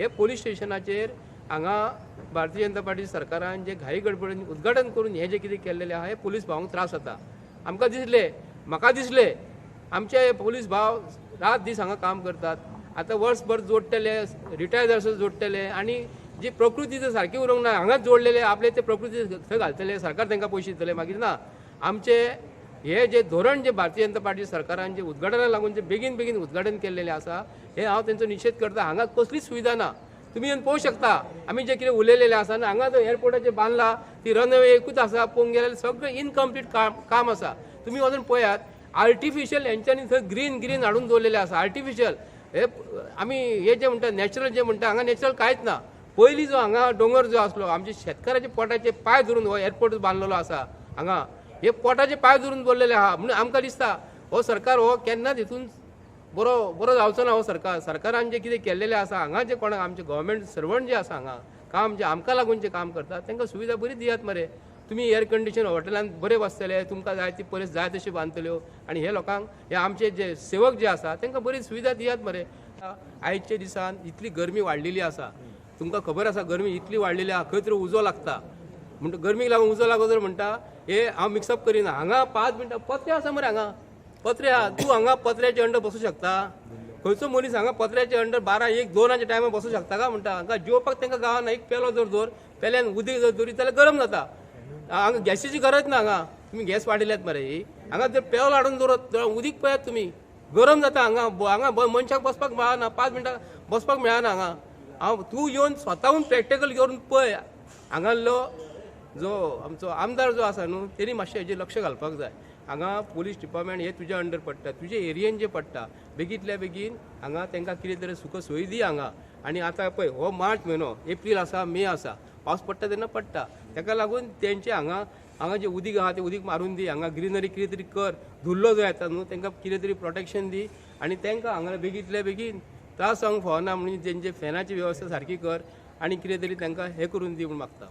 हे पोलीस स्टेशनाचेर हांगा भारतीय जनता पार्टी सरकारान जे घाई गडबडीन उद्घाटन करून हे जे कितें केल्लेलें आहा हे पोलीस भावांक त्रास जाता। आमकां दिसले, म्हाका दिसले आमचे पोलीस भाव रात दीस हांगा काम करतात। आतां वर्सभर जोडटले, रिटायर जायसर जोडटले आनी जी प्रकृती जर सारकी उरूंक ना हांगाच जोडलेले आपले ते प्रकृती थंय घालतले, सरकार तांकां पयशे दितले मागीर ना। आमचे हे जे धोरण जे भारतीय जनता पार्टी सरकारान जे उद्घाटनाक लागून जे बेगीन बेगीन उद्घाटन केल्लेलें आसा हे हांव तेंचो निशेध करता। हांगा कसलीच सुविधा ना। तुम्ही येवन पळोवंक शकता आमी जे कितें उलयलेलें आसा ना हांगा जो एअरपोर्टाचेर बांदला ती रनवे एकूच आसा, पळोवंक गेल्यार सगळें इनकम्प्लीट काम आसा। तुम्ही वचून पळयात आर्टिफिशियल हेंच्यांनी थंय ग्रीन हाडून दवरलेलें आसा। आर्टिफिशियल हे आमी हे जे म्हणटा नॅचरल जे म्हणटा हांगा नॅचरल कांयच ना। पयलीं जो हांगा दोंगर जो आसलो आमच्या शेतकाराचे पोटाचे पांय धरून हो एअरपोर्ट बांदलेलो आसा। हांगा हे पोटाचे पांय धरून दवरलेले आहा म्हणून आमकां दिसता हो सरकार हो केन्नाच हितून बरो जावचो ना। हो सरकारान जे कितें केल्लेलें आसा हांगा जे कोणाक आमचे गव्हर्मेंट सर्वंट जे आसा हांगा काम जे आमकां लागून जे काम करतात तांकां सुविधा बरी दियात मरे। तुम्ही एअर कंडिशन हॉटेलांत बरे बसतले, तुमकां जाय ती पयस जाय तशी बांदतल्यो आनी हे लोकांक हे आमचे जे सेवक जे आसा तांकां बरी सुविधा दियात मरे। आयच्या दिसान इतली गरमी वाडलेली आसा, तुमकां खबर आसा गरमी इतली वाडलेली आहा, खंय तरी उजो लागता म्हणटा गरमीक लागून उजो लागो जर म्हणटा हे हांव मिक्सअप करिना। हांगा 5 मिनटां पत्रे आसा मरे, हांगा पत्रे आहा, तूं हांगा पत्र्याचे अंडर बसूं शकता? खंयचो मनीस हांगा पत्र्याचे अंडर 12-1-2 टायमार बसूं शकता का म्हणटा? हांगा जेवपाक तांकां गावना। एक पेलो जर दवर, पेल्यान उदक जर दवरीत जाल्यार गरम जाता। हांगा गॅसीची गरज ना। हांगा तुमी गॅस वाडयल्यात मरे। हांगा जर पेलो हाडून दवरत उदीक पळयात तुमी, गरम जाता। हांगा मनशाक बसपाक मेळना, 5 मिनटां बसपाक मेळना हांगा। तूं येवन स्वताहून प्रॅक्टिकल घेवन पळय। हांगालो जो आमचो आमदार जो आसा न्हू तेणी मातशें हेजेर लक्ष घालपाक जाय। हांगा पुलीस डिपार्टमेंट हे तुज्या अंडर पडटा, तुजे एरियेन जे पडटा बेगींतल्या बेगीन हांगा तांकां कितें तरी सुख सोयी दी हांगा। आनी आतां पळय हो मार्च म्हयनो, एप्रील आसा, मे आसा, पावस पडटा तेन्ना पडटा, ताका लागून तेंचे हांगा जे उदीक आहा तें उदीक मारून दी। हांगा ग्रिनरी कितें तरी कर, धुल्लो जो येता न्हू तांकां कितें तरी प्रोटेक्शन दी आनी तांकां हांगा बेगींतल्या बेगीन त्रास जावंक फावना म्हणून तेंचे फॅनाची वेवस्था सारकी कर आनी कितें तरी तांकां हें करून दी म्हूण मागता।